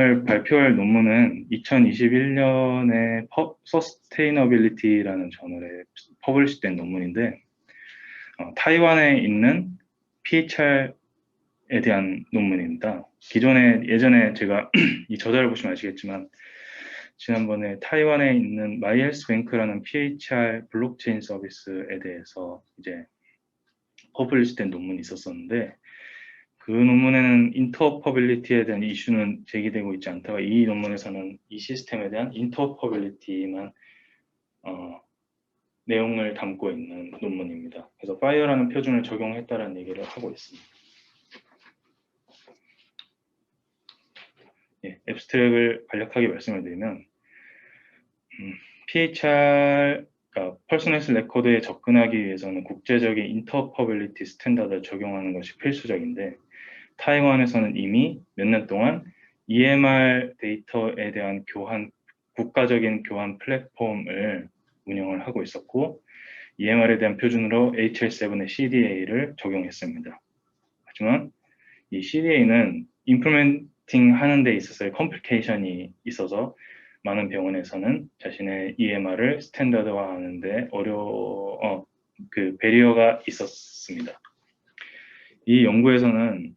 오늘 발표할 논문은 2021년에 Sustainability라는 저널에 퍼블리시된 논문인데 타이완에 있는 PHR에 대한 논문입니다. 예전에 제가 이 저자를 보시면 아시겠지만 지난번에 타이완에 있는 마이헬스뱅크라는 PHR 블록체인 서비스에 대해서 이제 퍼블리시된 논문이 있었었는데 그 논문에는 인터오퍼빌리티에 대한 이슈는 제기되고 있지 않다가 이 논문에서는 이 시스템에 대한 인터오퍼빌리티만 내용을 담고 있는 논문입니다. 그래서 파이어라는 표준을 적용했다는 얘기를 하고 있습니다. 앱스트랙을 간략하게 말씀을 드리면 PHR, 그러니까 퍼스널 레코드에 접근하기 위해서는 국제적인 인터오퍼빌리티 스탠다드를 적용하는 것이 필수적인데 타이완에서는 이미 몇 년 동안 EMR 데이터에 대한 국가적인 교환 플랫폼을 운영을 하고 있었고 EMR에 대한 표준으로 HL7의 CDA를 적용했습니다. 하지만 이 CDA는 임플리멘팅 하는 데 있어서의 컴플리케이션이 있어서 많은 병원에서는 자신의 EMR을 스탠다드화하는데 배리어가 있었습니다. 이 연구에서는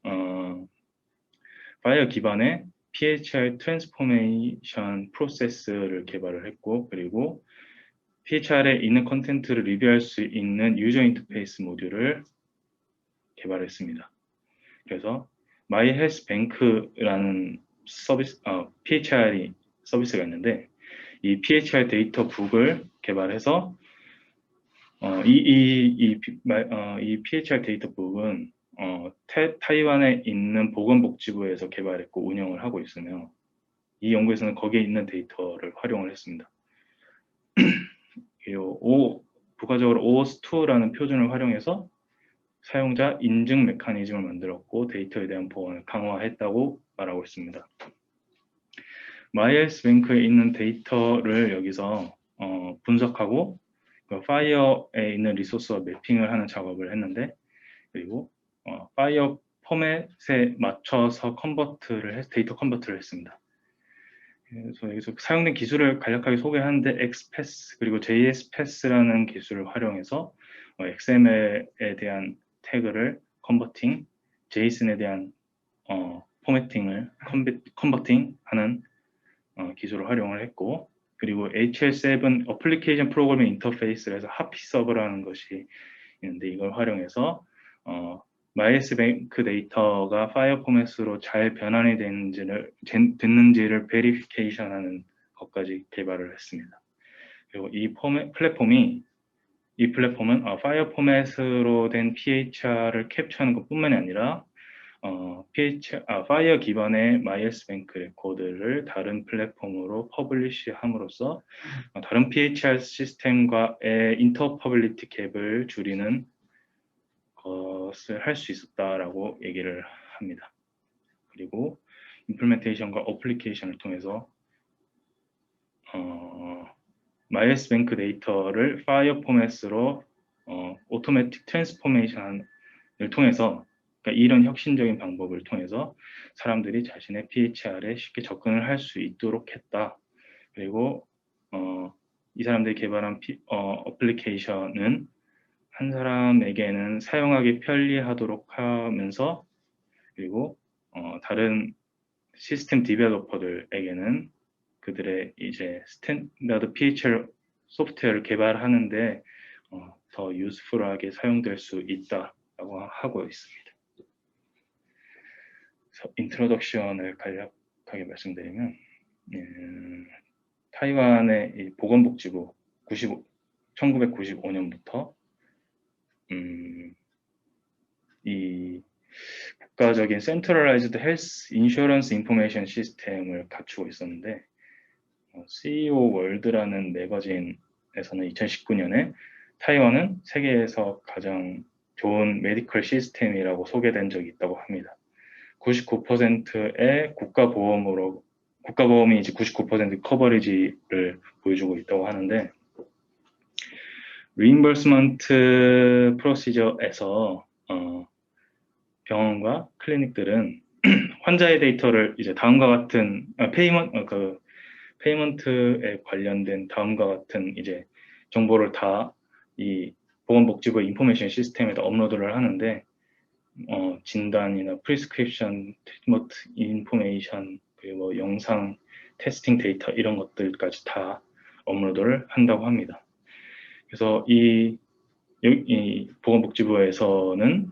파이어 기반의 PHR 트랜스포메이션 프로세스를 개발을 했고 그리고 PHR에 있는 컨텐츠를 리뷰할 수 있는 유저 인터페이스 모듈을 개발했습니다. 그래서 마이헬스뱅크라는 PHR 서비스가 있는데 이 PHR 데이터 북을 개발해서 이 PHR 데이터 북은 타이완에 있는 보건복지부에서 개발했고 운영을 하고 있으며 이 연구에서는 거기에 있는 데이터를 활용을 했습니다. 부가적으로 OAuth2라는 표준을 활용해서 사용자 인증 메커니즘을 만들었고 데이터에 대한 보안을 강화했다고 말하고 있습니다. 마이헬스뱅크에 있는 데이터를 여기서 분석하고 파이어에 있는 리소스와 매핑을 하는 작업을 했는데 그리고 파이어 포맷에 맞춰서 데이터 컨버트를 했습니다. 그래서 여기서 사용된 기술을 간략하게 소개하는데 XPath 그리고 JSPath라는 기술을 활용해서 XML에 대한 태그를 컨버팅, JSON에 대한 포매팅을 컨버팅하는 기술을 활용을 했고 그리고 HL7 어플리케이션 프로그래밍 인터페이스를 해서 하피 서버라는 것이 있는데 이걸 활용해서 마이헬스뱅크 데이터가 파이어 포맷으로 잘 변환이 됐는지를 베리피케이션하는 것까지 개발을 했습니다. 그리고 이 플랫폼은 파이어 포맷으로 된 PHR을 캡처하는 것뿐만이 아니라 파이어 기반의 마이헬스뱅크 레코드를 다른 플랫폼으로 퍼블리시함으로써 다른 PHR 시스템과의 인터퍼빌리티 갭을 줄이는 것을 할 수 있었다라고 얘기를 합니다. 그리고 임플리멘테이션과 어플리케이션을 통해서 마이헬스뱅크 데이터를 파이어 포맷으로 오토매틱 트랜스포메이션을 통해서 그러니까 이런 혁신적인 방법을 통해서 사람들이 자신의 PHR에 쉽게 접근을 할 수 있도록 했다. 그리고 이 사람들이 개발한 어플리케이션은 한 사람에게는 사용하기 편리하도록 하면서 그리고 다른 시스템 디벨로퍼들에게는 그들의 이제 스탠다드 PHR 소프트웨어를 개발하는데 더 유스풀하게 사용될 수 있다라고 하고 있습니다. 그래서 인트로덕션을 간략하게 말씀드리면 타이완의 이 보건복지부 1995년부터 이 국가적인 센트럴라이즈드 헬스 인슈런스 인포메이션 시스템을 갖추고 있었는데 CEO 월드라는 매거진에서는 2019년에 타이완은 세계에서 가장 좋은 메디컬 시스템이라고 소개된 적이 있다고 합니다. 99%의 국가보험이 이제 99% 커버리지를 보여주고 있다고 하는데 리임버스먼트 프로시저에서 병원과 클리닉들은 환자의 데이터를 이제 다음과 같은 페이먼트에 관련된 다음과 같은 이제 정보를 다 이 보건복지부 인포메이션 시스템에다 업로드를 하는데 진단이나 프리스크립션, 트리트먼트 인포메이션, 그리고 뭐 영상, 테스팅 데이터 이런 것들까지 다 업로드를 한다고 합니다. 그래서 이 보건복지부에서는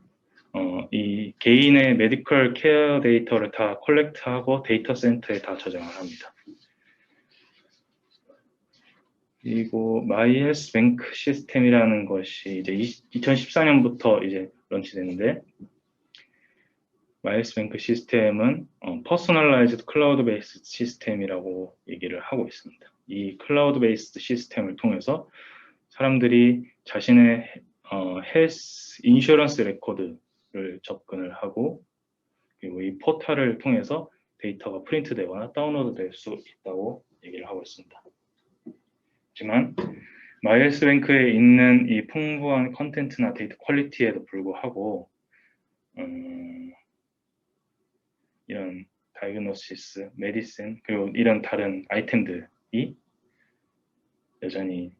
이 개인의 메디컬 케어 데이터를 다 컬렉트하고 데이터 센터에 다 저장을 합니다. 그리고 마이헬스뱅크 시스템이라는 것이 이제 2014년부터 이제 런치됐는데, 마이헬스뱅크 시스템은 퍼스널라이즈드 클라우드 베이스드 시스템이라고 얘기를 하고 있습니다. 이 클라우드 베이스드 시스템을 통해서 사람들이 자신의 헬스 인슈런스 레코드를 접근을 하고, 그리고 이 포털을 통해서 데이터가 프린트되거나 다운로드 될 수 있다고 얘기를 하고 있습니다. 하지만 마이헬스뱅크에 있는 이 풍부한 컨텐츠나 데이터 퀄리티에도 불구하고 이런 다이그노시스, 메디슨, 그리고 이런 다른 아이템들이 여전히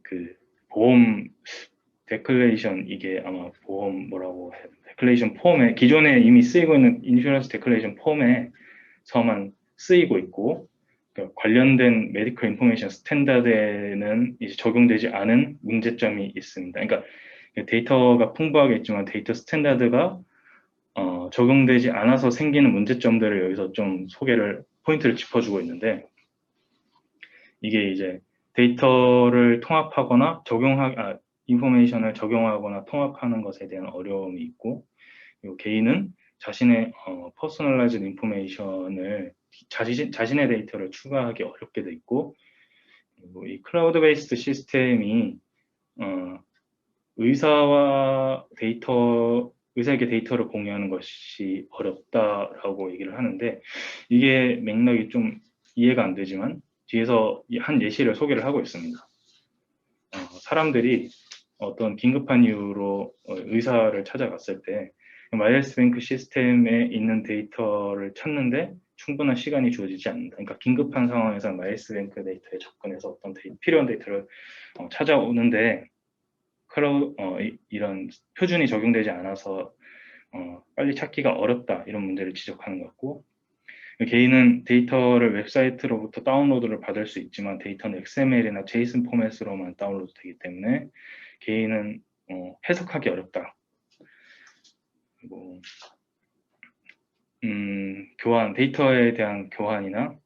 그 보험 데클레이션, 이게 아마 보험 뭐라고 해야 되나, 데클레이션 폼에 기존에 이미 쓰이고 있는 인슈런스 데클레이션 폼에서만 쓰이고 있고, 그러니까 관련된 메디컬 인포메이션 스탠다드에는 이제 적용되지 않은 문제점이 있습니다. 그러니까 데이터가 풍부하게 있지만 데이터 스탠다드가 적용되지 않아서 생기는 문제점들을 여기서 좀 포인트를 짚어주고 있는데, 이게 이제 데이터를 통합하거나 인포메이션을 적용하거나 통합하는 것에 대한 어려움이 있고, 그리고 개인은 자신의 퍼스널라이즈드 인포메이션을 자신의 데이터를 추가하기 어렵게 돼 있고, 그리고 이 클라우드 베이스드 시스템이 의사에게 데이터를 공유하는 것이 어렵다라고 얘기를 하는데, 이게 맥락이 좀 이해가 안 되지만 뒤에서 한 예시를 소개를 하고 있습니다. 사람들이 어떤 긴급한 이유로 의사를 찾아갔을 때 마이헬스뱅크 시스템에 있는 데이터를 찾는데 충분한 시간이 주어지지 않는다. 그러니까 긴급한 상황에서 마이헬스뱅크 데이터에 접근해서 어떤 필요한 데이터를 찾아오는데 이런 표준이 적용되지 않아서 빨리 찾기가 어렵다, 이런 문제를 지적하는 것 같고, 개인은 데이터를 웹사이트로부터 다운로드를 받을 수 있지만 데이터는 XML이나 JSON 포맷으로만 다운로드 되기 때문에 개인은 해석하기 어렵다. 그리고 데이터에 대한 교환이나,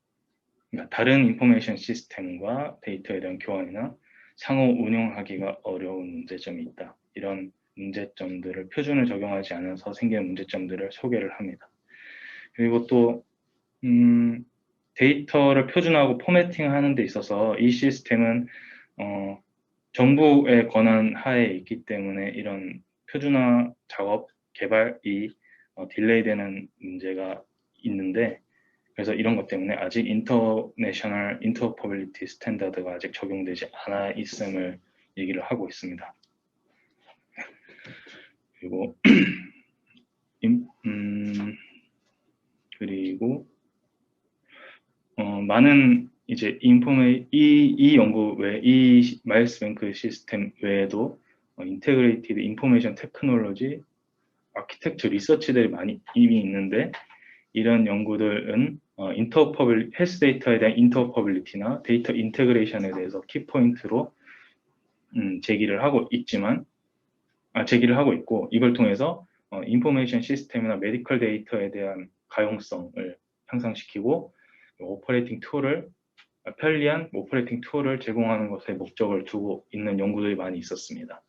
그러니까 다른 인포메이션 시스템과 데이터에 대한 교환이나 상호 운용하기가 어려운 문제점이 있다. 이런 문제점들을, 표준을 적용하지 않아서 생기는 문제점들을 소개를 합니다. 그리고 또 데이터를 표준화하고 포매팅하는 데 있어서 이 시스템은 정부의 권한 하에 있기 때문에 이런 표준화 작업 개발이 딜레이되는 문제가 있는데, 그래서 이런 것 때문에 아직 인터내셔널 인터퍼빌리티 스탠다드가 아직 적용되지 않아 있음을 얘기를 하고 있습니다. 그리고 그리고 많은 이제 이 연구 외에, 이 마이헬스뱅크 시스템 외에도 인테그레이티드 인포메이션 테크놀로지 아키텍처 리서치들이 많이 이미 있는데, 이런 연구들은 헬스 데이터에 대한 인터퍼빌리티나 데이터 인테그레이션에 대해서 키포인트로 제기를 하고 있고, 이걸 통해서 인포메이션 시스템이나 메디컬 데이터에 대한 가용성을 향상시키고 편리한 오퍼레이팅 툴을 제공하는 것에 목적을 두고 있는 연구들이 많이 있었습니다.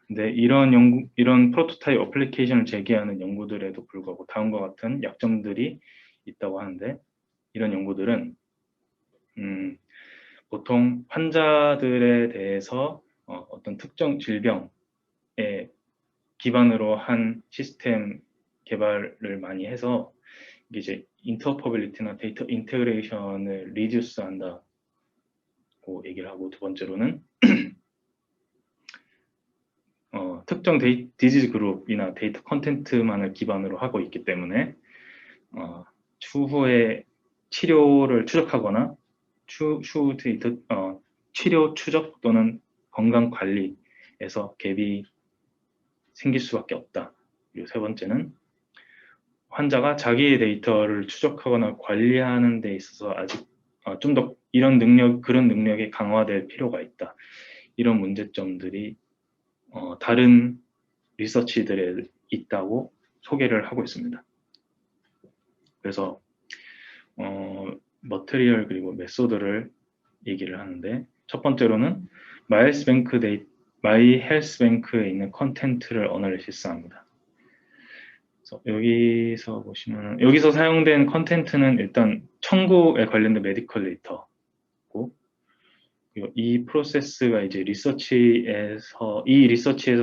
근데 이런 프로토타입 어플리케이션을 제기하는 연구들에도 불구하고 다음과 같은 약점들이 있다고 하는데, 이런 연구들은 보통 환자들에 대해서 어떤 특정 질병에 기반으로 한 시스템 개발을 많이 해서 이게 이제 인터퍼빌리티나 데이터 인테그레이션을 리듀스 한다고 얘기를 하고, 두 번째로는 특정 디지즈 그룹이나 데이터 컨텐츠만을 기반으로 하고 있기 때문에 추후에 치료를 추적하거나 추후 데이터 치료 추적 또는 건강 관리에서 갭이 생길 수밖에 없다. 그리고 세 번째는 환자가 자기의 데이터를 추적하거나 관리하는 데 있어서 아직 좀 더 그런 능력이 강화될 필요가 있다. 이런 문제점들이 다른 리서치들에 있다고 소개를 하고 있습니다. 그래서 머티리얼 그리고 메소드를 얘기를 하는데, 첫 번째로는 마이헬스뱅크에 있는 컨텐츠를 어널리시스합니다. 여기서 보시면 여기서 사용된 컨텐츠는 일단 청구에 관련된 메디컬 데이터고, 이 프로세스가 이제 리서치에서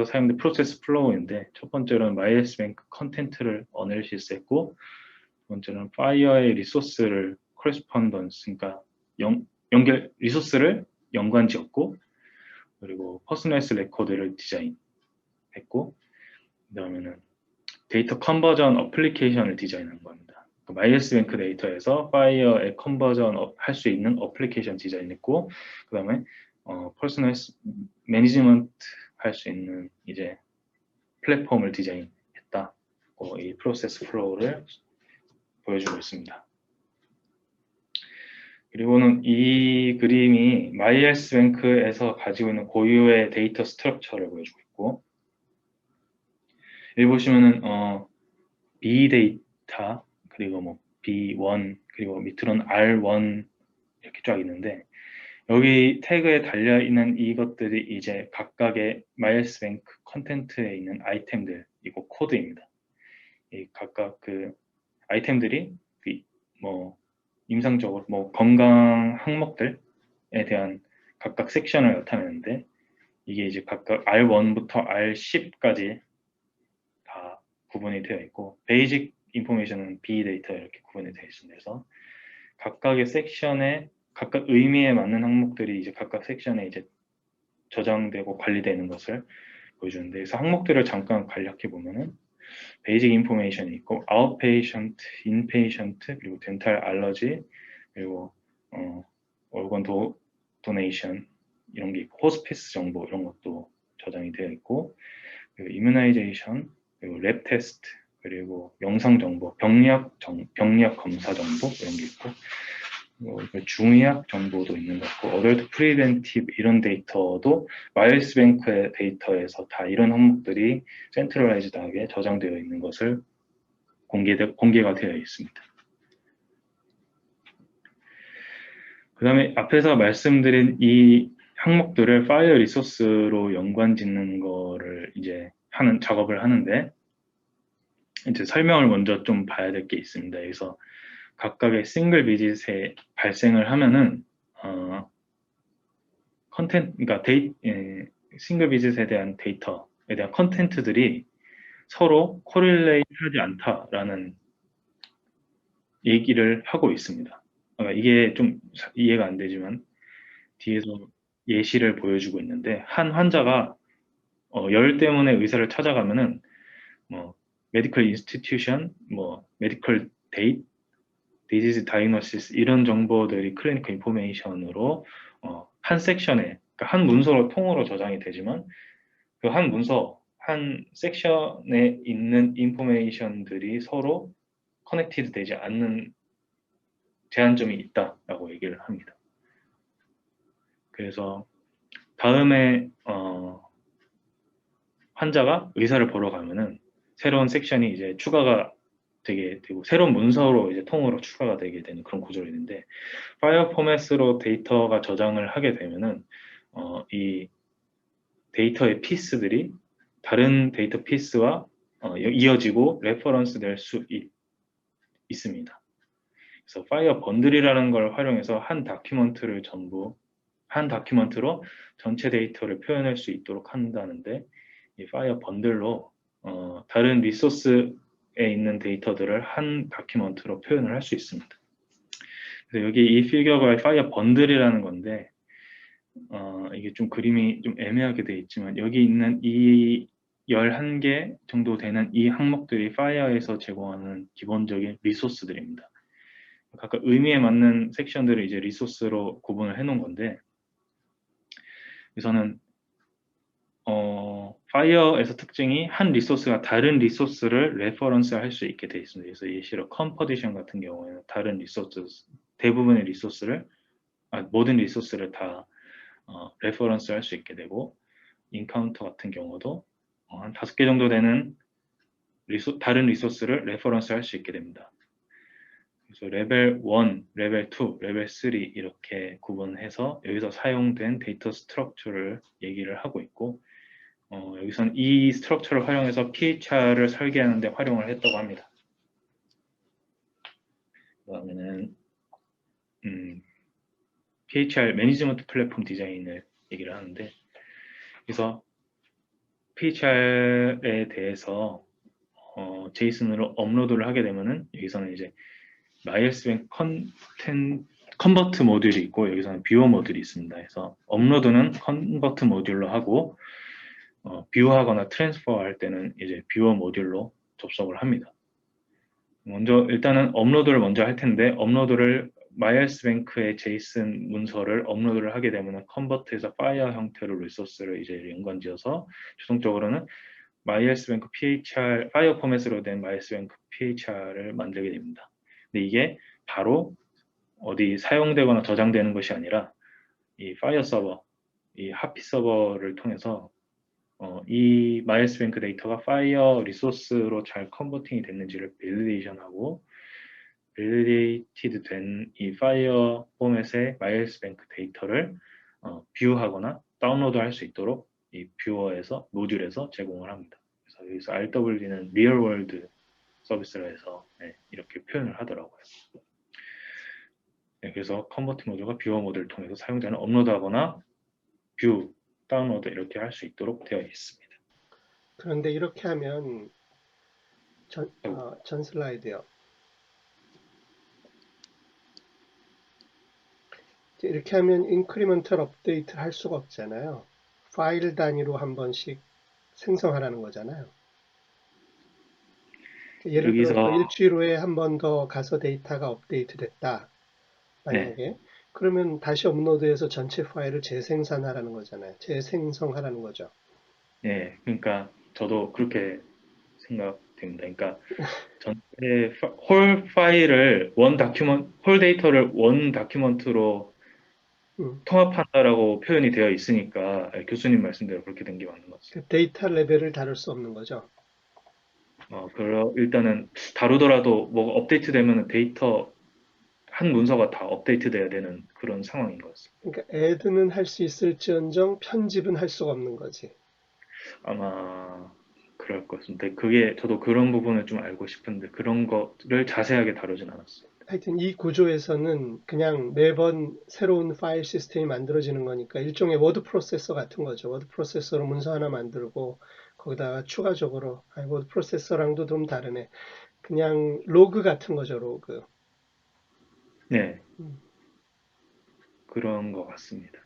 사용된 프로세스 플로우인데, 첫 번째로는 마이헬스뱅크 컨텐츠를 어널리시스했고, 두 번째는 파이어의 리소스를 코레스폰던스, 그러니까 리소스를 연관지었고, 그리고 퍼스널스 레코드를 디자인했고, 그 다음에는 데이터 컨버전 어플리케이션을 디자인한 겁니다. 마이헬스뱅크 데이터에서 파이어에 컨버전 할 수 있는 어플리케이션 디자인했고, 그 다음에 퍼스널스 매니지먼트 할 수 있는 이제 플랫폼을 디자인했다. 이 프로세스 플로우를 보여주고 있습니다. 그리고는 이 그림이 마이헬스뱅크에서 가지고 있는 고유의 데이터 스트럭처를 보여주고 있고, 여기 보시면은 B 데이터, 그리고 뭐 B1, 그리고 밑으로는 R1 이렇게 쫙 있는데, 여기 태그에 달려 있는 이것들이 이제 각각의 마이헬스뱅크 컨텐츠에 있는 아이템들이고 코드입니다. 이 각각 그 아이템들이 뭐 임상적으로 뭐 건강 항목들에 대한 각각 섹션을 나타내는데, 이게 이제 각각 R1부터 R10까지 다 구분이 되어 있고, 베이직 인포메이션은 B 데이터 이렇게 구분이 되어 있습니다. 그래서 각각의 섹션에 각각 의미에 맞는 항목들이 이제 각각 섹션에 이제 저장되고 관리되는 것을 보여주는데, 그래서 항목들을 잠깐 간략해 보면은 베이직 인포메이션이 있고, 아웃페이션트, 인페이션트, 그리고 덴탈 알러지, 그리고 organ 도네이션 이런 게 있고, 호스피스 정보 이런 것도 저장이 되어 있고, 그리고 이뮤나이제이션, 그리고 랩 테스트, 그리고 영상 정보, 병력 검사 정보 이런 게 있고, 중의학 정보도 있는 것 같고, 어덜트 프리벤티브 이런 데이터도 마이헬스뱅크의 데이터에서 다 이런 항목들이 센트럴라이즈드하게 저장되어 있는 것을 공개가 되어 있습니다. 그 다음에 앞에서 말씀드린 이 항목들을 파일 리소스로 연관 짓는 거를 이제 작업을 하는데, 이제 설명을 먼저 좀 봐야 될 게 있습니다. 그래서 각각의 싱글 비짓에 발생을 하면은 그러니까 싱글 비짓에 대한 데이터에 대한 컨텐츠들이 서로 코릴레이트하지 않다라는 얘기를 하고 있습니다. 그러니까 이게 좀 이해가 안 되지만 뒤에서 예시를 보여주고 있는데, 한 환자가 열 때문에 의사를 찾아가면은 뭐 메디컬 인스티튜션, 뭐 메디컬 데이트, 디지즈 다이그노시스 이런 정보들이 클리니컬 인포메이션으로 한 섹션에, 그러니까 한 문서로 통으로 저장이 되지만, 그 한 문서, 한 섹션에 있는 인포메이션들이 서로 커넥티드 되지 않는 제한점이 있다라고 얘기를 합니다. 그래서 다음에 환자가 의사를 보러 가면은 새로운 섹션이 이제 추가가 되게 되고, 새로운 문서로 이제 통으로 추가가 되게 되는 그런 구조가 있는데, 파일 포맷으로 데이터가 저장을 하게 되면은 이 데이터의 피스들이 다른 데이터 피스와 이어지고 레퍼런스 될 수 있습니다. 그래서 파이어 번들이라는 걸 활용해서 한 다큐먼트로 전체 데이터를 표현할 수 있도록 한다는데, 이 파이어 번들로 다른 리소스에 있는 데이터들을 한 다큐먼트로 표현을 할 수 있습니다. 그래서 여기 이 피규어가 파이어 번들이라는 건데, 이게 좀 그림이 좀 애매하게 되어 있지만, 여기 있는 이 11개 정도 되는 이 항목들이 파이어에서 제공하는 기본적인 리소스들입니다. 각각 의미에 맞는 섹션들을 이제 리소스로 구분을 해 놓은 건데, 우선은 파이어에서 특징이 한 리소스가 다른 리소스를 레퍼런스 할 수 있게 되어 있습니다. 그래서 예시로 컴포지션 같은 경우에는 다른 리소스, 대부분의 리소스를, 모든 리소스를 다 레퍼런스 할 수 있게 되고, 인카운터 같은 경우도 한 5개 정도 되는 다른 리소스를 레퍼런스 할 수 있게 됩니다. 그래서 레벨 1, 레벨 2, 레벨 3 이렇게 구분해서 여기서 사용된 데이터 스트럭처를 얘기를 하고 있고, 여기서는 이 스트럭처를 활용해서 PHR을 설계하는 데 활용을 했다고 합니다. 그 다음에는 PHR 매니지먼트 플랫폼 디자인을 얘기를 하는데, 그래서 PHR에 대해서 제이슨으로 업로드를 하게 되면은 여기서는 이제 MySQL 컨버트 모듈이 있고 여기서는 뷰어 모듈이 있습니다. 그래서 업로드는 컨버트 모듈로 하고 뷰어하거나 트랜스퍼 할 때는 이제 뷰어 모듈로 접속을 합니다. 먼저 일단은 업로드를 먼저 할 텐데 업로드를 MySQL의 제이슨 문서를 업로드를 하게 되면 컨버트해서 파이어 형태로 리소스를 이제 연관지어서 최종적으로는 MySQL PHR 파이어 포맷으로 된 MySQL PHR을 만들게 됩니다. 근데 이게 바로 어디 사용되거나 저장되는 것이 아니라 이 파이어 서버, 이 하피 서버를 통해서 이 MySQL 데이터가 파이어 리소스로 잘 컨버팅이 됐는지를 밸리데이션하고 밸리데이티드 된 이 파이어 포맷의 MySQL 데이터를 뷰하거나 다운로드 할 수 있도록 이 뷰어에서 모듈에서 제공을 합니다. 그래서 여기서 RWD는 리얼 월드 서비스로 해서 이렇게 표현을 하더라고요. 그래서 컨버트 모듈과 뷰어 모듈을 통해서 사용자는 업로드하거나 뷰, 다운로드 이렇게 할 수 있도록 되어 있습니다. 그런데 이렇게 하면 전 슬라이드요. 이렇게 하면 인크리먼털 업데이트를 할 수가 없잖아요. 파일 단위로 한 번씩 생성하라는 거잖아요. 예를 들어서 여기서 일주일 후에 한 번 더 가서 데이터가 업데이트 됐다. 네, 만약에. 그러면 다시 업로드해서 전체 파일을 재생산하라는 거잖아요. 재생성하라는 거죠. 네, 그러니까 저도 그렇게 생각됩니다. 그러니까 전체 홀 파일을 홀 데이터를 원 다큐먼트로 음. 통합한다라고 표현이 되어 있으니까 교수님 말씀대로 그렇게 된 게 맞는 것 같습니다. 그 데이터 레벨을 다룰 수 없는 거죠. 일단은 다루더라도 뭐가 업데이트 되면 데이터 한 문서가 다 업데이트 돼야 되는 그런 상황인 것 같습니다. 그러니까 add는 할 수 있을지언정 편집은 할 수가 없는 거지. 아마 그럴 것 같습니다. 그게 저도 그런 부분을 좀 알고 싶은데 그런 거를 자세하게 다루진 않았어요. 하여튼 이 구조에서는 그냥 매번 새로운 파일 시스템이 만들어지는 거니까 일종의 워드 프로세서 같은 거죠. 워드 프로세서로 문서 하나 만들고 거기다가 추가적으로 워드 프로세서랑도 좀 다르네. 그냥 로그 같은 거죠, 로그. 네, 음. 그런 것 같습니다.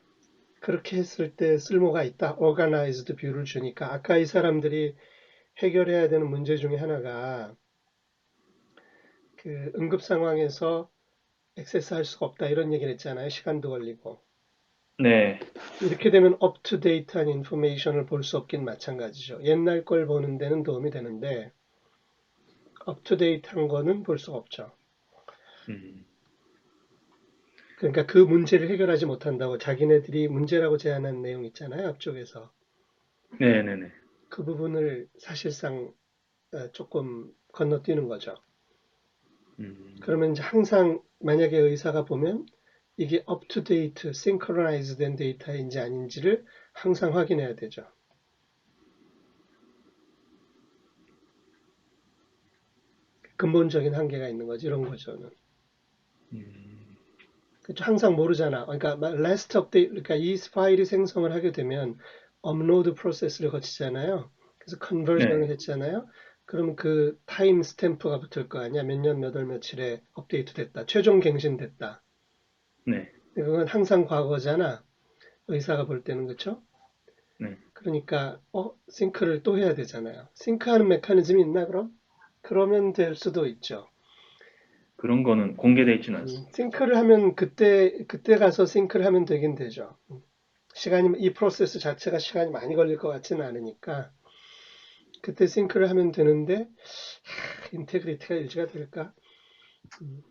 그렇게 했을 때 쓸모가 있다. Organized 뷰를 주니까 아까 이 사람들이 해결해야 되는 문제 중에 하나가 그 응급 상황에서 액세스할 수가 없다 이런 얘기를 했잖아요. 시간도 걸리고. 네, 이렇게 되면 up-to-date한 인포메이션을 볼 수 없긴 마찬가지죠. 옛날 걸 보는 데는 도움이 되는데 up-to-date한 거는 볼 수가 없죠. 음, 그러니까 그 문제를 해결하지 못한다고 자기네들이 문제라고 제안한 내용 있잖아요. 앞쪽에서. 네, 네, 네. 그 부분을 사실상 조금 건너뛰는 거죠. 음, 그러면 이제 항상 만약에 의사가 보면 이게 up-to-date, synchronized 된 데이터인지 아닌지를 항상 확인해야 되죠. 근본적인 한계가 있는 거지, 이런 거죠는. 음, 그렇죠. 항상 모르잖아. 그러니까 last update, 그러니까 이 파일이 생성을 하게 되면 업로드 프로세스를 거치잖아요. 그래서 컨버전을 네, 했잖아요. 그럼 그 타임 스탬프가 붙을 거 아니야. 몇 년, 몇 월, 며칠에 업데이트 됐다. 최종 갱신됐다. 네, 그건 항상 과거잖아. 의사가 볼 때는 그렇죠. 네. 그러니까 싱크를 또 해야 되잖아요. 싱크하는 메커니즘이 있나 그럼? 그러면 될 수도 있죠. 그런 거는 공개되어 있지는 않습니다. 싱크를 하면 그때 가서 싱크를 하면 되긴 되죠. 이 프로세스 자체가 시간이 많이 걸릴 것 같지는 않으니까 그때 싱크를 하면 되는데 인테그리티가 유지가 될까? 음,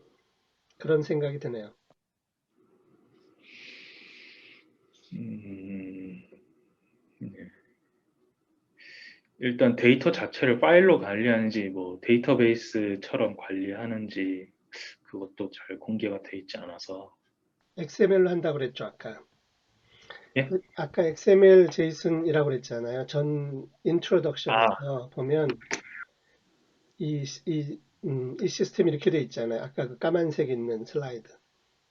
그런 생각이 드네요. 음, 네. 일단 데이터 자체를 파일로 관리하는지 뭐 데이터베이스처럼 관리하는지 그것도 잘 공개가 돼 있지 않아서. XML로 한다고 그랬죠, 아까. 예? 아까 XML, JSON이라고 그랬잖아요. 전 아, 인트로덕션에서 보면 이 시스템이 이렇게 돼 있잖아요. 아까 그 까만색 있는 슬라이드.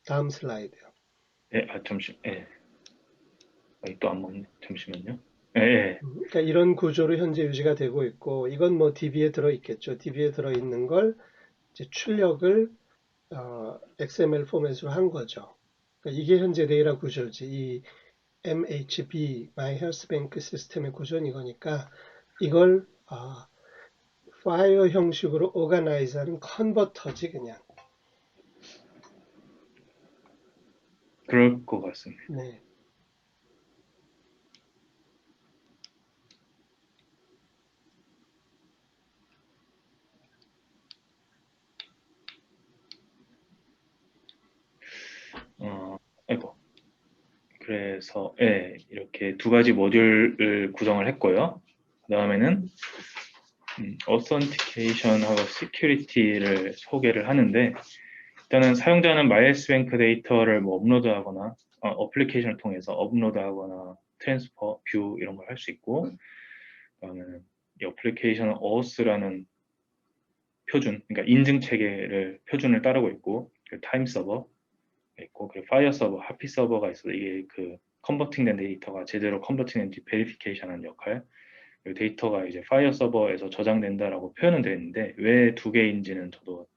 다음 슬라이드요. 예, 예. 또 안 먹네. 잠시만요. 예, 예. 그러니까 이런 구조로 현재 유지가 되고 있고, 이건 뭐 DB에 들어 있겠죠. DB에 들어 있는 걸 이제 출력을 XML 포맷으로 한 거죠. 그러니까 이게 현재 데이터 구조지. 이 MHB, My Health Bank 시스템의 구조는 이거니까 이걸 파일 형식으로 오가나이즈하는 컨버터지 그냥. 그럴 것 같습니다. 네. 아이고. 그래서 예, 이렇게 두 가지 모듈을 구성을 했고요. 그 다음에는 어센티케이션하고 시큐리티를 소개를 하는데, 일단은 사용자는 MySbank 데이터를 뭐 업로드하거나 어플리케이션을 통해서 업로드하거나 트랜스퍼, 뷰 이런 걸 할 수 있고, 그다음에는 이 어플리케이션은 OAuth라는 표준, 그러니까 인증 체계를 표준을 따르고 있고, 그 타임 서버 있고, 그리고 파이어 서버, 하피 서버가 있어서 이게 그 컨버팅된 데이터가 제대로 컨버팅된지 베리피케이션하는 역할. 그리고 데이터가 이제 파이어 서버에서 저장된다라고 표현은 되어 있는데 왜 두 개인지는 저도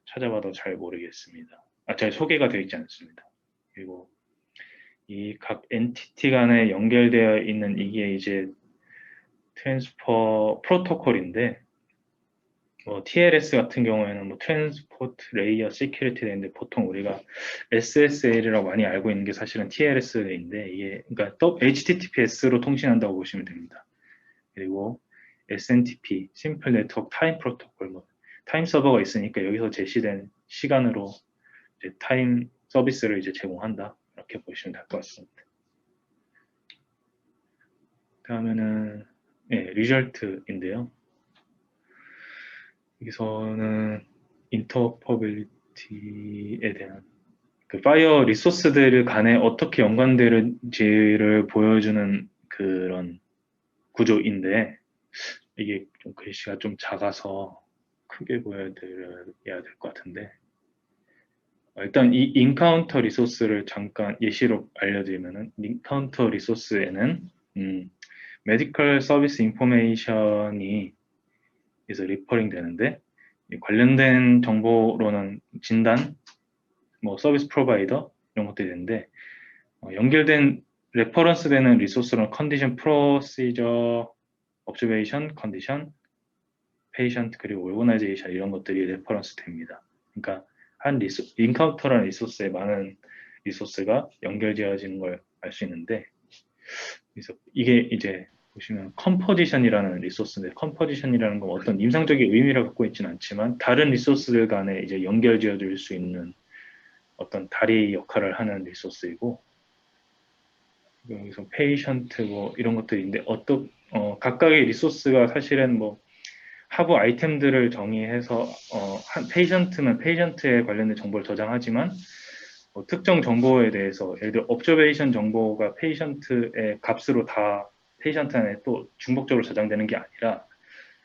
찾아봐도 잘 모르겠습니다. 잘 소개가 되어 있지 않습니다. 그리고 이 각 엔티티 간에 연결되어 있는 이게 이제 트랜스퍼 프로토콜인데, 뭐 TLS 같은 경우에는 뭐 트랜스포트 레이어 시큐리티 되는데 보통 우리가 SSL이라고 많이 알고 있는 게 사실은 TLS인데 이게 그러니까 HTTPS로 통신한다고 보시면 됩니다. 그리고 SNTP, 심플 네트워크 타임 프로토콜, 뭐 타임 서버가 있으니까 여기서 제시된 시간으로 이제 타임 서비스를 이제 제공한다. 이렇게 보시면 될 것 같습니다. 다음에는 리절트인데요. 여기서는 인터퍼빌리티에 대한 그 파이어 리소스들 간에 어떻게 연관되는지를 보여주는 그런 구조인데 이게 좀 글씨가 좀 작아서 크게 보여드려야 될 것 같은데, 일단 이 인카운터 리소스를 잠깐 예시로 알려드리면은 인카운터 리소스에는 메디컬 서비스 인포메이션이 그래서 리퍼링 되는데 관련된 정보로는 진단, 뭐 서비스 프로바이더 이런 것들이 되는데 연결된 레퍼런스 되는 리소스는 컨디션, 프로시저, observation, 컨디션, 페이션트 그리고 오거나이제이션 이런 것들이 레퍼런스 됩니다. 그러니까 인카운터라는 리소스에 많은 리소스가 연결되어지는 걸 알 수 있는데, 그래서 이게 이제 보시면 컴포지션이라는 리소스인데 컴포지션이라는 건 어떤 임상적인 의미를 갖고 있지는 않지만 다른 리소스들 간에 이제 연결지어 줄 수 있는 어떤 다리 역할을 하는 리소스이고, 여기서 페이션트 뭐 이런 것들인데 각각의 리소스가 사실은 뭐 하부 아이템들을 정의해서 한 페이션트는 페이션트에 관련된 정보를 저장하지만 특정 정보에 대해서 예를 들어 observation 정보가 페이션트의 값으로 다 페이션트 안에 또 중복적으로 저장되는 게 아니라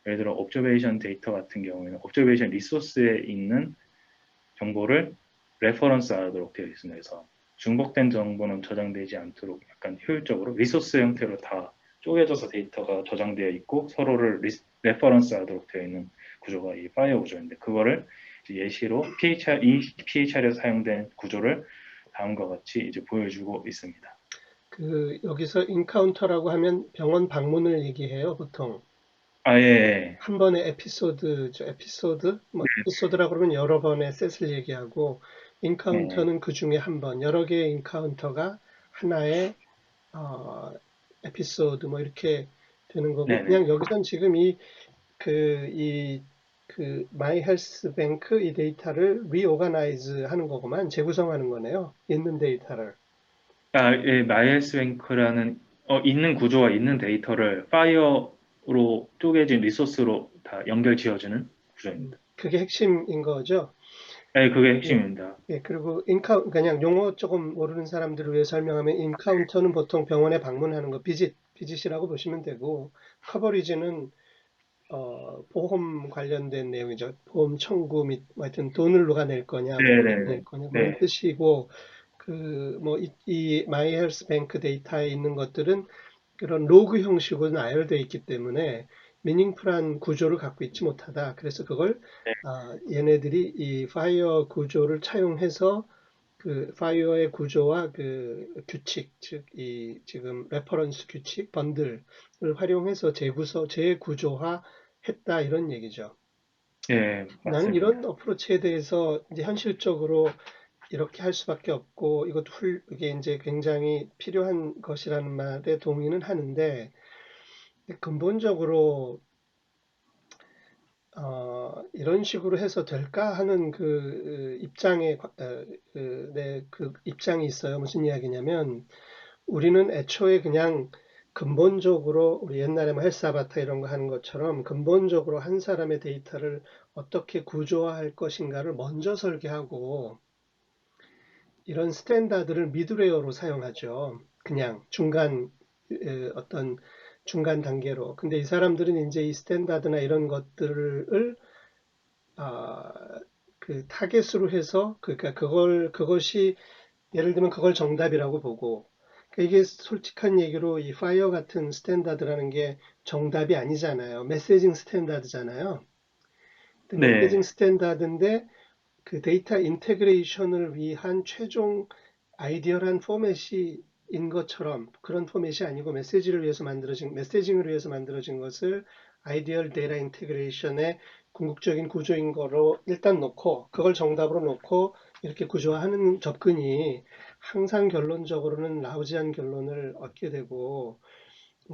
예를 들어 observation 데이터 같은 경우에는 observation 리소스에 있는 정보를 레퍼런스 하도록 되어 있습니다. 그래서 중복된 정보는 저장되지 않도록 약간 효율적으로 리소스 형태로 다 쪼개져서 데이터가 저장되어 있고 서로를 레퍼런스 하도록 되어 있는 구조가 이 파이어 구조인데, 그거를 예시로 이 PHR에서 사용된 구조를 다음과 같이 이제 보여주고 있습니다. 여기서 인카운터라고 하면 병원 방문을 얘기해요, 보통. 아, 예. 한 번의 에피소드, 뭐 에피소드라고 그러면 여러 번의 셋을 얘기하고, 예. 인카운터는 그 중에 한 번, 여러 개의 인카운터가 하나의 어, 에피소드 뭐 이렇게 되는 거고, 네네. 그냥 여기선 지금 마이 헬스 뱅크 이 데이터를 리오가나이즈 하는 거구만, 재구성하는 거네요. 있는 데이터를. 아, 예, 마이애스뱅크라는 있는 구조와 있는 데이터를 파이어로 쪼개진 리소스로 다 연결 지어주는 구조입니다. 그게 핵심인 거죠. 네, 그게 예. 핵심입니다. 예, 그리고 그냥 용어 조금 모르는 사람들을 위해 설명하면, 인카운터는 보통 병원에 방문하는 거, 비짓이라고 보시면 되고, 커버리지는 보험 관련된 내용이죠. 보험 청구 및 뭐 하여튼 돈을 누가 낼 거냐, 뭐 어떻게 네네네. 낼 거냐, 그런 네. 뜻이고, 뭐 이 마이 헬스 뱅크 데이터에 있는 것들은 그런 로그 형식으로 나열되어 있기 때문에 미닝풀한 구조를 갖고 있지 못하다. 그래서 그걸 얘네들이 이 파이어 구조를 차용해서 그 파이어의 구조와 그 규칙, 즉 이 지금 레퍼런스 규칙 번들을 활용해서 재구조화 했다, 이런 얘기죠. 예, 나는 맞습니다. 이런 어프로치에 대해서 이제 현실적으로 이렇게 할 수밖에 없고, 이게 이제 굉장히 필요한 것이라는 말에 동의는 하는데, 근본적으로 이런 식으로 해서 될까 하는 내 입장이 있어요. 무슨 이야기냐면, 우리는 애초에 그냥 근본적으로 우리 옛날에 뭐 헬스 아바타 이런 거 하는 것처럼 근본적으로 한 사람의 데이터를 어떻게 구조화할 것인가를 먼저 설계하고, 이런 스탠다드를 미드웨어로 사용하죠. 그냥 어떤 중간 단계로. 근데 이 사람들은 이제 이 스탠다드나 이런 것들을 아, 그 타겟으로 해서, 그러니까 그것이 예를 들면 그걸 정답이라고 보고, 그러니까 이게 솔직한 얘기로 이 파이어 같은 스탠다드라는 게 정답이 아니잖아요. 메시징 스탠다드잖아요. 근데 메시징 네. 스탠다드인데 그 데이터 인테그레이션을 위한 최종 아이디어란 포맷이 인 것처럼, 그런 포맷이 아니고 메시징을 위해서 만들어진 것을 아이디얼 데이터 인테그레이션의 궁극적인 구조인 거로 일단 놓고, 그걸 정답으로 놓고 이렇게 구조화하는 접근이 항상 결론적으로는 라우지한 결론을 얻게 되고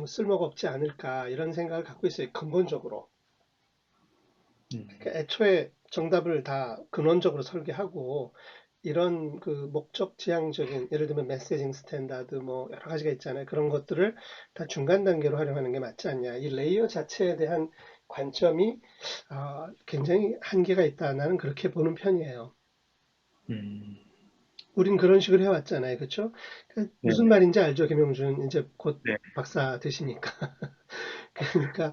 쓸모가 없지 않을까, 이런 생각을 갖고 있어요. 근본적으로. 음, 그러니까 애초에 정답을 다 근원적으로 설계하고, 이런 그 목적 지향적인, 예를 들면 메시징 스탠다드 뭐 여러 가지가 있잖아요. 그런 것들을 다 중간 단계로 활용하는 게 맞지 않냐. 이 레이어 자체에 대한 관점이 굉장히 한계가 있다. 나는 그렇게 보는 편이에요. 음, 우린 그런 식으로 해왔잖아요. 그렇죠? 무슨 네네. 말인지 알죠, 김영준? 이제 곧 네. 박사 되시니까. 그러니까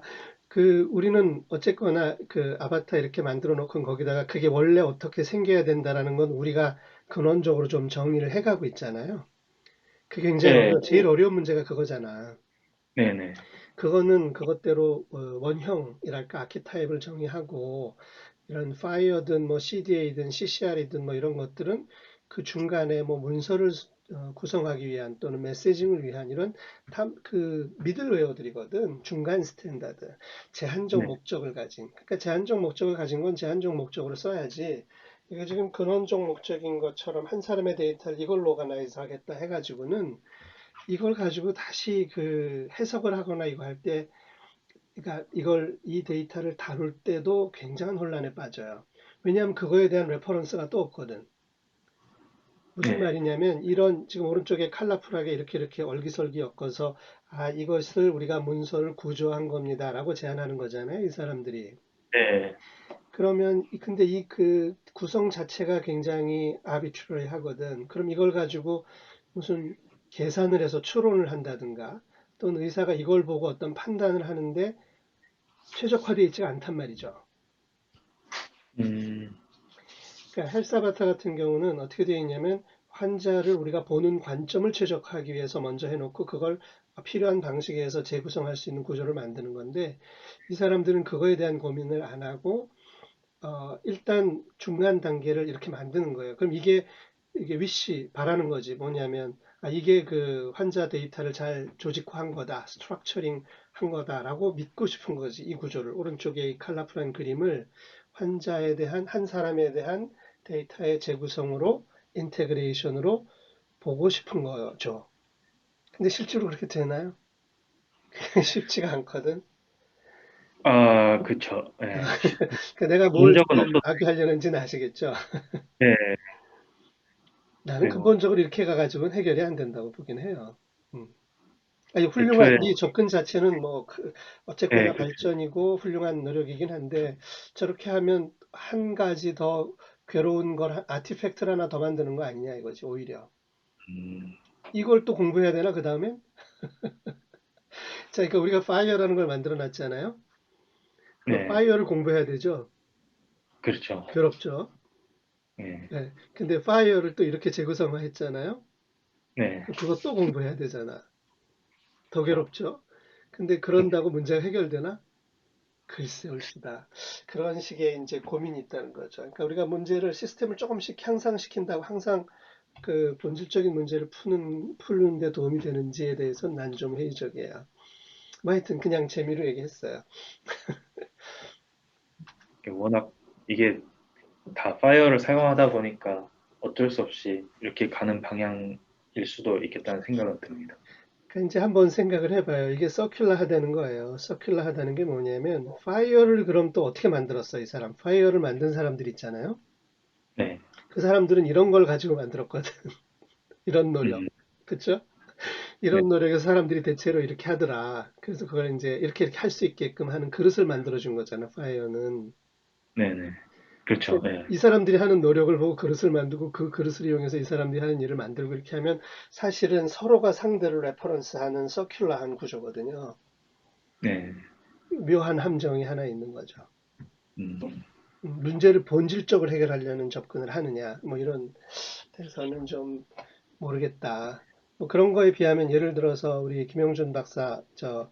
우리는 어쨌거나 그 아바타 이렇게 만들어 놓고 거기다가 그게 원래 어떻게 생겨야 된다라는 건 우리가 근원적으로 좀 정의를 해가고 있잖아요. 그게 굉장히 네. 제일 어려운 문제가 그거잖아. 네네. 그거는 그것대로 원형이랄까 아키타입을 정의하고, 이런 파이어든 뭐 CDA든 CCR이든 뭐 이런 것들은 그 중간에 뭐 문서를 구성하기 위한 또는 메시징을 위한 이런 그 미들웨어들이거든. 중간 스탠다드. 제한적 네. 목적을 가진. 그러니까 제한적 목적을 가진 건 제한적 목적으로 써야지. 이게 지금 근원적 목적인 것처럼 한 사람의 데이터를 이걸로 오가나이즈 하겠다 해가지고는, 이걸 가지고 다시 그 해석을 하거나 이거 할 때, 그러니까 이 데이터를 다룰 때도 굉장한 혼란에 빠져요. 왜냐하면 그거에 대한 레퍼런스가 또 없거든. 무슨 네. 말이냐면, 이런 지금 오른쪽에 컬러풀하게 이렇게 얼기설기 엮어서 이것을 우리가 문서를 구조한 겁니다라고 제안하는 거잖아요, 이 사람들이. 네. 그러면 근데 이 그 구성 자체가 굉장히 아비트러리 하거든. 그럼 이걸 가지고 무슨 계산을 해서 추론을 한다든가, 또는 의사가 이걸 보고 어떤 판단을 하는데 최적화되어 있지가 않단 말이죠. 음, 그러니까 헬사바타 같은 경우는 어떻게 되어 있냐면, 환자를 우리가 보는 관점을 최적화하기 위해서 먼저 해놓고 그걸 필요한 방식에 서 재구성할 수 있는 구조를 만드는 건데, 이 사람들은 그거에 대한 고민을 안 하고 일단 중간 단계를 이렇게 만드는 거예요. 그럼 이게 위시 바라는 거지. 뭐냐면 이게 그 환자 데이터를 잘 조직화한 거다, 스트럭처링 한 거다라고 믿고 싶은 거지. 이 구조를 오른쪽에 이 컬러풀한 그림을 환자에 대한 한 사람에 대한 데이터의 재구성으로 인테그레이션으로 보고 싶은 거죠. 근데 실제로 그렇게 되나요? 쉽지가 않거든. 그쵸. 예. 그러니까 내가 본 뭘 적은 제일 없었어요. 아귀하려는지는 아시겠죠? 예. 나는 그리고 근본적으로 이렇게 가가지고는 해결이 안 된다고 보긴 해요. 음. 아니, 훌륭한, 애초에, 이 접근 자체는 어쨌거나 그쵸. 발전이고 훌륭한 노력이긴 한데, 저렇게 하면 한 가지 더 괴로운 걸, 아티팩트를 하나 더 만드는 거 아니냐 이거지, 오히려. 음, 이걸 또 공부해야 되나, 그 다음엔? 자, 그러니까 우리가 파이어라는 걸 만들어 놨잖아요. 그럼 네, 파이어를 공부해야 되죠. 그렇죠. 괴롭죠. 예. 네. 근데 파이어를 또 이렇게 재구성화했잖아요. 네, 그거 또 공부해야 되잖아. 더 그렇죠. 괴롭죠. 근데 그렇죠. 그런다고 문제가 해결되나? 글쎄 옳시다. 그런 식의 이제 고민이 있다는 거죠. 그러니까 우리가 문제를 시스템을 조금씩 향상시킨다고 항상 그 본질적인 문제를 푸는데 도움이 되는지에 대해서는 난 좀 회의적이에요. 뭐 하여튼 그냥 재미로 얘기했어요. 워낙 이게 다 파이어를 사용하다 보니까 어쩔 수 없이 이렇게 가는 방향일 수도 있겠다는 생각은 듭니다. 그러니까 이제 한번 생각을 해봐요. 이게 서큘러하다는 거예요. 서큘러하다는 게 뭐냐면 파이어를 그럼 또 어떻게 만들었어, 이 사람? 파이어를 만든 사람들 있잖아요. 네, 그 사람들은 이런 걸 가지고 만들었거든. 이런 노력. 음, 그쵸? 네, 이런 노력에서 사람들이 대체로 이렇게 하더라. 그래서 그걸 이제 이렇게 할 수 있게끔 하는 그릇을 만들어준 거잖아, 파이어는. 네, 네, 그렇죠. 예, 이 사람들이 하는 노력을 보고 그릇을 만들고 그 그릇을 이용해서 이 사람들이 하는 일을 만들고 이렇게 하면 사실은 서로가 상대를 레퍼런스하는 서큘러한 구조거든요. 네, 묘한 함정이 하나 있는 거죠. 음, 문제를 본질적으로 해결하려는 접근을 하느냐, 뭐 이런 데서는 좀 모르겠다. 뭐 그런 거에 비하면 예를 들어서 우리 김영준 박사 저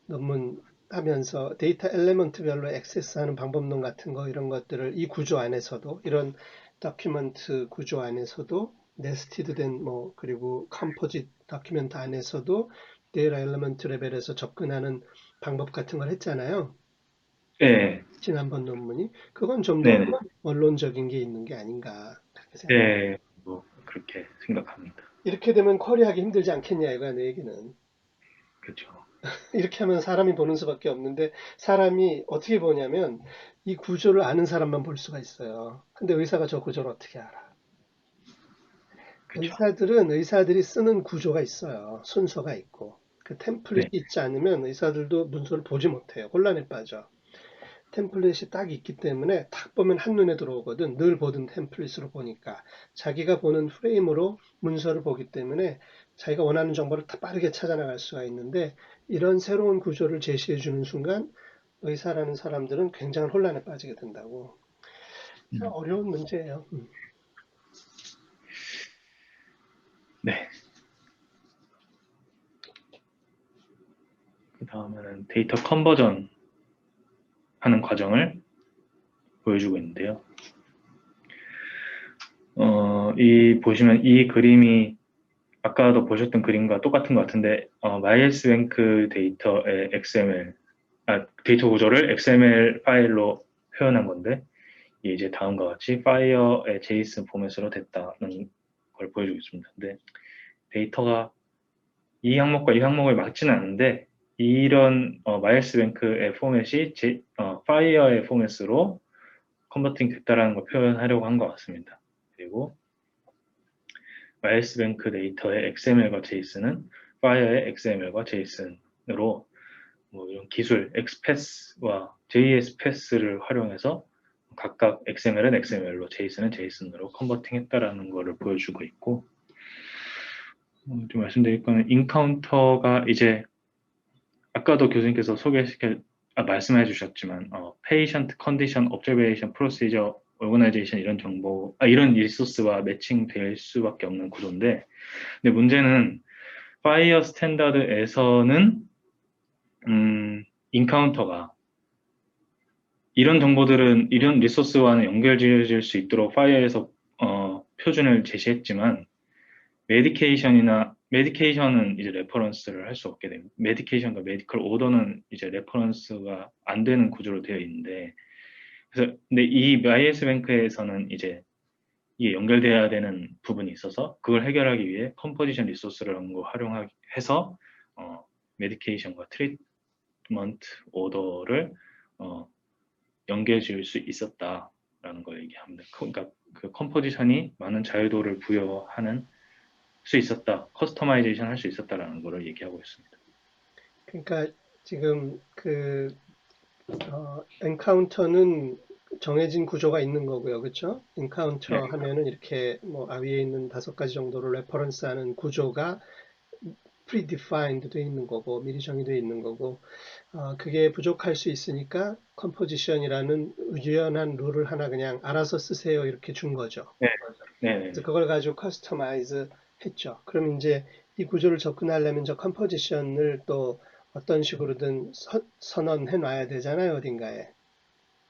논문 하면서 데이터 엘리먼트별로 액세스하는 방법론 같은 거 이런 것들을 이 구조 안에서도 이런 다큐멘트 구조 안에서도 네스티드된 뭐 그리고 컴포짓 다큐멘트 안에서도 데이터 엘리먼트 레벨에서 접근하는 방법 같은 걸 했잖아요. 네, 지난번 논문이 그건 좀 네, 더 네, 원론적인 게 있는 게 아닌가 그렇게 생각합니다. 네, 뭐 그렇게 생각합니다. 이렇게 되면 쿼리하기 힘들지 않겠냐 이거야 내 얘기는. 그렇죠. 이렇게 하면 사람이 보는 수밖에 없는데 사람이 어떻게 보냐면 이 구조를 아는 사람만 볼 수가 있어요. 근데 의사가 저 구조를 어떻게 알아? 그렇죠. 의사들이 쓰는 구조가 있어요. 순서가 있고. 그 템플릿이 네, 있지 않으면 의사들도 문서를 보지 못해요. 혼란에 빠져. 템플릿이 딱 있기 때문에 딱 보면 한눈에 들어오거든. 늘 보던 템플릿으로 보니까. 자기가 보는 프레임으로 문서를 보기 때문에 자기가 원하는 정보를 다 빠르게 찾아나갈 수가 있는데 이런 새로운 구조를 제시해 주는 순간 의사라는 사람들은 굉장한 혼란에 빠지게 된다고. 음, 어려운 문제예요. 네. 그 다음에는 데이터 컨버전 하는 과정을 보여주고 있는데요. 보시면 이 그림이 아까도 보셨던 그림과 똑같은 것 같은데, 마이애스뱅크 데이터의 XML, 데이터 구조를 XML 파일로 표현한 건데, 이게 이제 다음과 같이 파이어의 JSON 포맷으로 됐다는 걸 보여주고 있습니다. 근데 데이터가 이 항목과 이 항목을 막지는 않는데, 이런 마이애스뱅크의 포맷이 파이어의 포맷으로 컨버팅 됐다라는 걸 표현하려고 한 것 같습니다. 그리고 마이애스뱅크 데이터의 XML과 JSON은 파이어의 XML과 JSON으로 뭐 이런 기술 XPath와 JSPath를 활용해서 각각 XML은 XML로 JSON은 JSON으로 컨버팅했다라는 것을 보여주고 있고 좀 말씀드릴 거는 인카운터가 이제 아까도 교수님께서 말씀해 주셨지만 Patient Condition Observation Procedure Organization 이런 정보 이런 리소스와 매칭될 수밖에 없는 구조인데 근데 문제는 파이어 스탠다드에서는 인카운터가 이런 정보들은 이런 리소스와는 연결지어질 수 있도록 파이어에서 표준을 제시했지만 메디케이션은 이제 레퍼런스를 할 수 없게 됩니다. 메디케이션과 메디컬 오더는 이제 레퍼런스가 안 되는 구조로 되어 있는데, 그래서 근데 이 IS 뱅크에서는 이제 이게 연결돼야 되는 부분이 있어서 그걸 해결하기 위해 컴포지션 리소스라는 거 활용해서 메디케이션과 트리트먼트 오더를 어, 연계해 줄 수 있었다라는 걸 얘기합니다. 그러니까 그 컴포지션이 많은 자유도를 부여하는 수 있었다, 커스터마이제이션 할 수 있었다라는 거를 얘기하고 있습니다. 그러니까 지금 엔카운터는 정해진 구조가 있는 거고요. 그렇죠? 네, 엔카운터 하면은 이렇게 뭐 위에 있는 5가지 정도를 레퍼런스하는 구조가 predefined 돼 있는 거고 미리 정의되어 있는 거고 그게 부족할 수 있으니까 컴포지션이라는 유연한 룰을 하나 그냥 알아서 쓰세요 이렇게 준 거죠. 네, 네, 네, 그래서 네. 그걸 가지고 커스터마이즈 했죠. 그럼 이제 이 구조를 접근하려면 저 컴포지션을 또 어떤 식으로든 선언해 놔야 되잖아요, 어딘가에.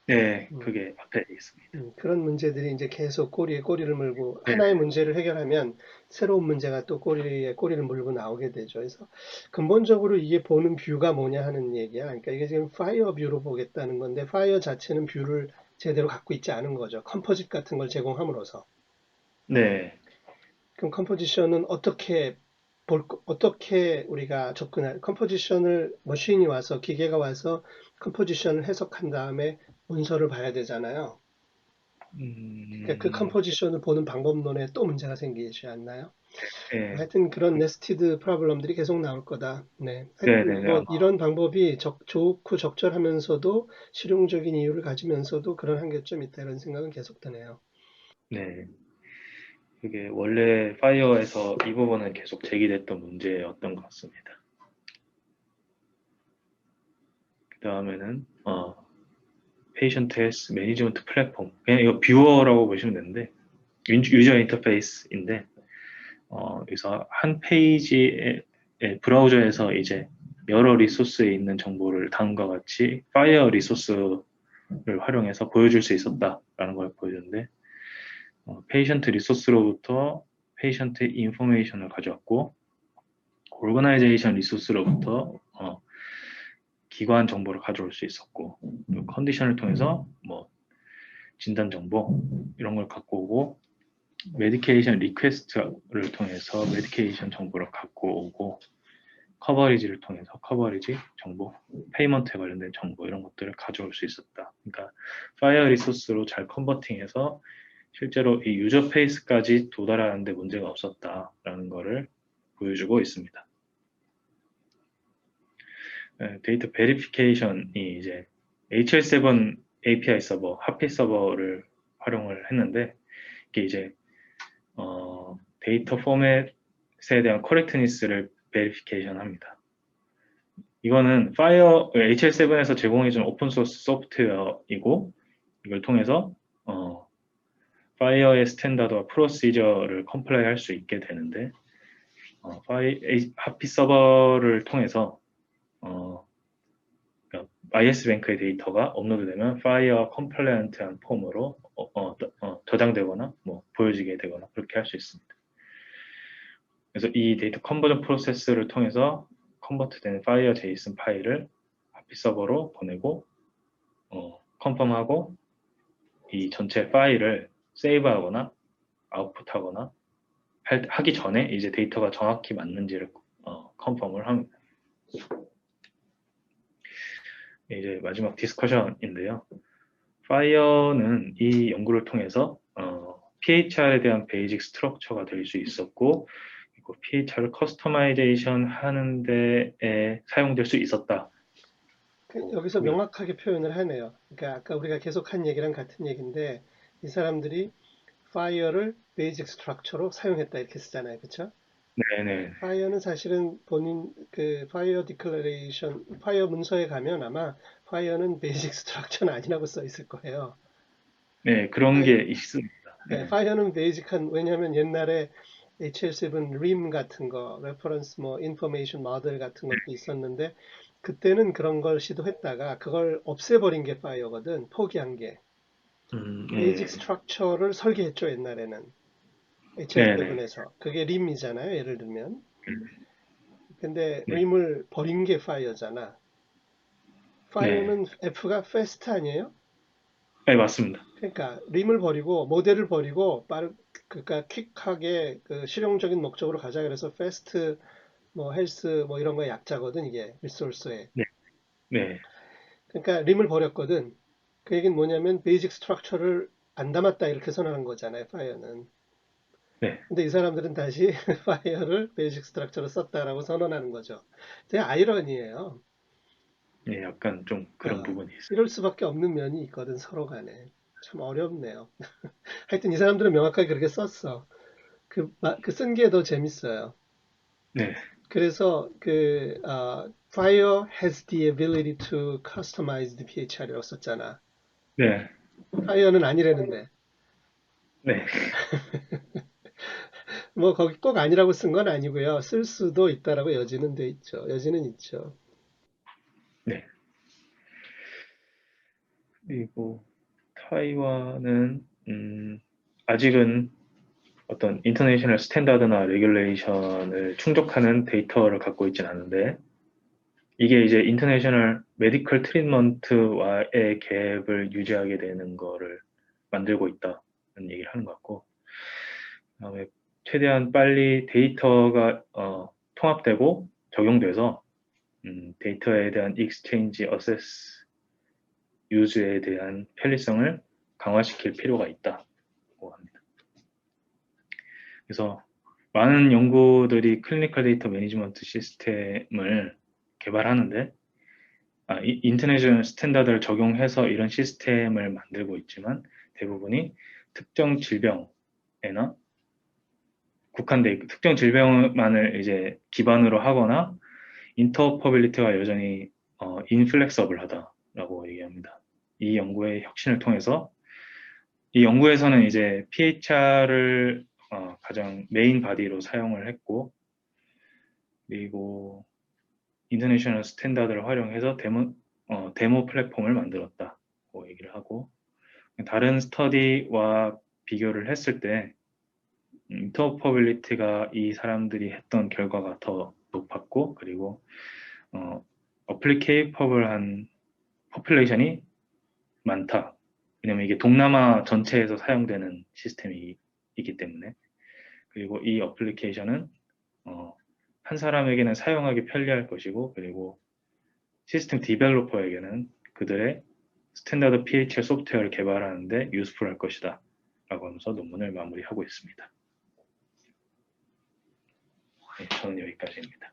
네, 음, 그게 앞에 있습니다. 그런 문제들이 이제 계속 꼬리에 꼬리를 물고 네, 하나의 문제를 해결하면 새로운 문제가 또 꼬리에 꼬리를 물고 나오게 되죠. 그래서 근본적으로 이게 보는 뷰가 뭐냐 하는 얘기야. 그러니까 이게 지금 파이어 뷰로 보겠다는 건데 파이어 자체는 뷰를 제대로 갖고 있지 않은 거죠. 컴포짓 같은 걸 제공함으로써. 네, 그럼 컴포지션은 어떻게 우리가 접근할, 컴포지션을 머신이 와서, 기계가 와서 컴포지션을 해석한 다음에 문서를 봐야 되잖아요. 그러니까 그 음, 컴포지션을 보는 방법론에 또 문제가 생기지 않나요? 네, 하여튼 그런 네스티드 프로블럼들이 계속 나올 거다. 네. 네, 하여튼 네, 네, 뭐 이런 방법이 좋고 적절하면서도 실용적인 이유를 가지면서도 그런 한계점이 있다 이런 생각은 계속 드네요. 네. 그게 원래 파이어에서 이 부분은 계속 제기됐던 문제였던 것 같습니다. 그 다음에는 페이션트 헬스 매니지먼트 플랫폼, 그냥 이거 뷰어라고 보시면 되는데 유저 인터페이스인데 여기서 한 페이지에 브라우저에서 이제 여러 리소스에 있는 정보를 다음과 같이 파이어 리소스를 활용해서 보여줄 수 있었다라는 걸 보여주는데 페이션트 리소스로부터 페이션트 인포메이션을 가져왔고 오거나이제이션 리소스로부터 기관 정보를 가져올 수 있었고 컨디션을 통해서 뭐 진단 정보 이런 걸 갖고 오고 메디케이션 리퀘스트를 통해서 메디케이션 정보를 갖고 오고 커버리지를 통해서 커버리지 정보, 페이먼트에 관련된 정보 이런 것들을 가져올 수 있었다. 그러니까 파이어 리소스로 잘 컨버팅해서 실제로 이 유저 페이스까지 도달하는데 문제가 없었다라는 것을 보여주고 있습니다. 데이터 베리피케이션이 이제 HL7 API 서버, 하피 서버를 활용을 했는데 이게 이제 데이터 포맷에 대한 커렉트니스를 베리피케이션 합니다. 이거는 파이어 HL7에서 제공해준 오픈 소스 소프트웨어이고 이걸 통해서 파이어의 스탠다드와 프로시저를 컴플라이 할 수 있게 되는데 하피 서버를 통해서 그러니까 IS 뱅크의 데이터가 업로드되면 파이어 컴플라이언트한 폼으로 저장되거나 뭐 보여지게 되거나 그렇게 할 수 있습니다. 그래서 이 데이터 컨버전 프로세스를 통해서 컨버트된 파이어 제이슨 파일을 하피 서버로 보내고 컨펌하고 이 전체 파일을 세이브하거나 아웃풋하거나 하기 전에 이제 데이터가 정확히 맞는지를 컨펌을 합니다. 이제 마지막 디스커션인데요. 파이어는 이 연구를 통해서 PHR에 대한 베이직 스트럭처가 될 수 있었고 그리고 PHR을 커스터마이제이션 하는 데에 사용될 수 있었다. 여기서 명확하게 표현을 하네요. 그러니까 아까 우리가 계속 한 얘기랑 같은 얘기인데 이 사람들이 fire를 basic structure로 사용했다 이렇게 쓰잖아요. 그렇죠? 네네. fire는 사실은 본인 그 fire declaration, fire 문서에 가면 아마 fire는 basic structure는 아니라고 써 있을 거예요. 네, 그런 게 있습니다. 네, 네. fire는 basic한 왜냐하면 옛날에 HL7 RIM 같은 거, reference 뭐 information model 같은 것도 있었는데 그때는 그런 걸 시도했다가 그걸 없애버린 게 fire거든. 포기한 게. 베이직 네. 스트럭처를 설계했죠, 옛날에는. 네네. HL7에서. 그게 림이잖아요, 예를 들면. 근데 네. 림을 버린 게 파이어잖아. 네. 파이어는 F가 fast 아니에요? 네, 맞습니다. 그러니까 림을 버리고 모델을 버리고 그러니까 퀵하게 그 실용적인 목적으로 가자 그래서 fast 뭐 헬스 뭐 이런 거의 약자거든 이게 리소스에. 네. 네. 그러니까 림을 버렸거든. 그 얘기는 뭐냐면 베이직 스트럭처를 안 담았다 이렇게 선언한 거잖아요, 파이어는. 네. 근데 이 사람들은 다시 파이어를 베이직 스트럭처로 썼다라고 선언하는 거죠. 되게 아이러니예요. 예, 약간 좀 그런 어, 부분이 있어요. 이럴 수밖에 없는 면이 있거든 서로 간에. 참 어렵네요. 하여튼 이 사람들은 명확하게 그렇게 썼어. 그 쓴 게 더 재밌어요. 네. 그래서 Fire has the ability to customize the PHR이라고 썼잖아. 네. Fire는 아니라는데. 네. 뭐 거기 꼭 아니라고 쓴 건 아니고요. 쓸 수도 있다라고 여지는 돼 있죠. 여지는 있죠. 네. 그리고 타이완은 아직은 어떤 인터내셔널 스탠다드나 레귤레이션을 충족하는 데이터를 갖고 있진 않은데 이게 이제 인터내셔널 메디컬 트리트먼트와의 갭을 유지하게 되는 거를 만들고 있다는 얘기를 하는 것 같고 그다음에 최대한 빨리 데이터가 통합되고 적용돼서 데이터에 대한 익스체인지, 어세스, 유즈에 대한 편리성을 강화시킬 필요가 있다고 합니다. 그래서 많은 연구들이 클리니컬 데이터 매니지먼트 시스템을 개발하는데 인터내셔널 스탠다드를 적용해서 이런 시스템을 만들고 있지만 대부분이 특정 질병에나 국한돼 있고 특정 질병만을 이제 기반으로 하거나 인터퍼빌리티가 여전히 인플렉서블하다라고 얘기합니다. 이 연구의 혁신을 통해서 이 연구에서는 이제 PHR을 가장 메인 바디로 사용을 했고 그리고 인터내셔널 스탠다드를 활용해서 데모 플랫폼을 만들었다고 얘기를 하고 다른 스터디와 비교를 했을 때 인터퍼빌리티가 이 사람들이 했던 결과가 더 높았고 그리고 어플리케이퍼블한 포퓰레이션이 많다. 왜냐면 이게 동남아 전체에서 사용되는 시스템이기 때문에 그리고 이 어플리케이션은 한 사람에게는 사용하기 편리할 것이고 그리고 시스템 디벨로퍼에게는 그들의 스탠다드 PHR 소프트웨어를 개발하는데 유스풀할 것이다. 라고 하면서 논문을 마무리하고 있습니다. 네, 저는 여기까지입니다.